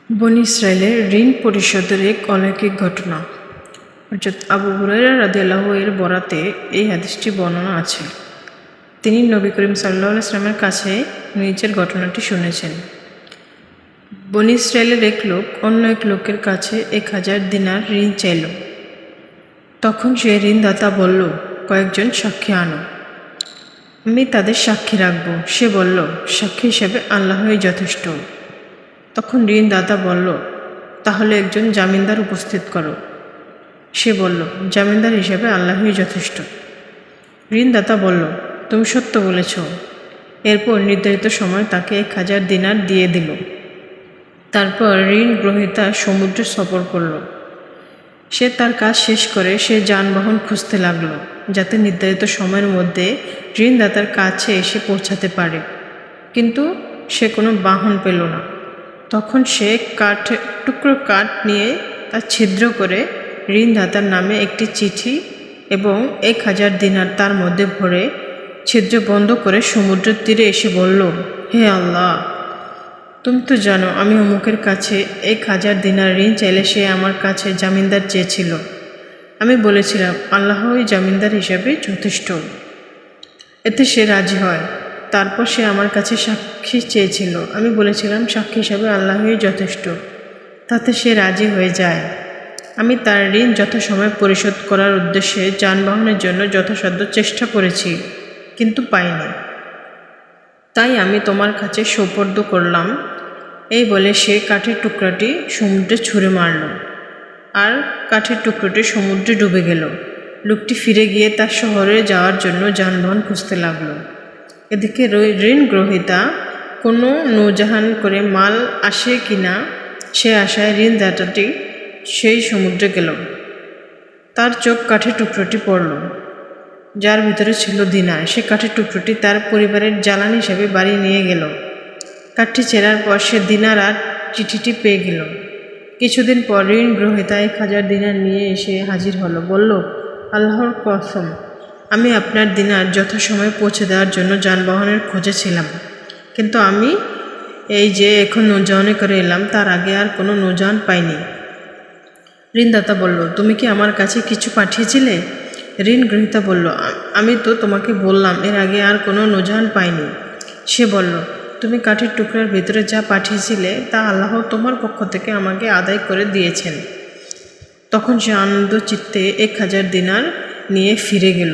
বনী ইসরাইলের ঋণ পরিশোধের এক অলৌকিক ঘটনা। হযরত আবু হুরায়রা রাদিয়াল্লাহু এর বরাতে এই হাদিসটি বর্ণনা আছে। তিনি নবী করিম সাল্লাল্লাহু আলাইহি ওয়াসাল্লামের কাছে নিজের ঘটনাটি শুনেছেন। বনী ইসরাইলের এক লোক অন্য এক লোকের কাছে 1000 দিনার ঋণ চাইল। তখন সে ঋণদাতা বলল, কয়েকজন সাক্ষী আনো, আমি তাদের সাক্ষী রাখব। সে বলল, সাক্ষী হিসেবে আল্লাহই যথেষ্ট। তখন ঋণদাতা বলল, তাহলে একজন জামিনদার উপস্থিত করো। সে বলল, জামিনদার হিসেবে আল্লাহই যথেষ্ট। ঋণদাতা বলল, তুমি সত্য বলেছ। এরপর নির্ধারিত সময় তাকে 1000 দিনার দিয়ে দিল। তারপর ঋণ গ্রহীতা সমুদ্রে সফর করল। সে তার কাজ শেষ করে সে যানবাহন খুঁজতে লাগলো, যাতে নির্ধারিত সময়ের মধ্যে ঋণদাতার কাছে এসে পৌঁছাতে পারে। কিন্তু সে কোনো বাহন পেল না। তখন সে টুকরো কাঠ নিয়ে তা ছিদ্র করে ঋণদাতার নামে একটি চিঠি এবং 1000 দিনার তার মধ্যে ভরে ছিদ্র বন্ধ করে সমুদ্রের তীরে এসে বলল, হে আল্লাহ, তুমি তো জানো আমি অমুকের কাছে 1000 দিনার ঋণ চাইলে সে আমার কাছে জামিনদার চেয়েছিল। আমি বলেছিলাম আল্লাহই জামিনদার হিসাবে যথেষ্ট। এতে সে রাজি হয়। তারপর সে আমার কাছে সাক্ষী চেয়েছিল। আমি বলেছিলাম সাক্ষী হিসাবে আল্লাহই যথেষ্ট। তাতে সে রাজি হয়ে যায়। আমি তার ঋণ যথাসময়ে পরিশোধ করার উদ্দেশ্যে যানবাহনের জন্য যথাসাধ্য চেষ্টা করেছি, কিন্তু পাইনি। তাই আমি তোমার কাছে সোপর্দ করলাম। এই বলে সে কাঠের টুকরাটি সমুদ্রে ছুঁড়ে মারল, আর কাঠের টুকরোটি সমুদ্রে ডুবে গেল। লোকটি ফিরে গিয়ে তার শহরে যাওয়ার জন্য যানবাহন খুঁজতে লাগলো। এদিকে ঋণ গ্রহীতা কোনো নৌজাহান করে মাল আসে কিনা সে আশায় ঋণদাতাটি সেই সমুদ্রে গেল। তার চোখ কাঠের টুকরোটি পড়ল, যার ভিতরে ছিল দিনার। সে কাঠের টুকরোটি তার পরিবারের জ্বালানি হিসেবে বাড়ি নিয়ে গেল। কাঠটি ছেঁড়ার পর সে দিনার আর চিঠিটি পেয়ে গেল। কিছুদিন পর ঋণ গ্রহীতা 1000 দিনার নিয়ে এসে হাজির হলো। বলল, আল্লাহর কসম, আমি আপনার দিনার যথাসময়ে পৌঁছে দেওয়ার জন্য যানবাহনের খোঁজে ছিলাম, কিন্তু আমি এই যে এখন নৌজাহানে করে এলাম, তার আগে আর কোনো নৌজাহান পাইনি। ঋণদাতা বলল, তুমি কি আমার কাছে কিছু পাঠিয়েছিলে? ঋণ গ্রহীতা বলল, আমি তো তোমাকে বললাম এর আগে আর কোনো নৌজাহান পাইনি। সে বলল, তুমি কাঠের টুকরার ভিতরে যা পাঠিয়েছিলে তা আল্লাহ তোমার পক্ষ থেকে আমাকে আদায় করে দিয়েছেন। তখন সে আনন্দ চিত্তে 1000 দিনার নিয়ে ফিরে গেল।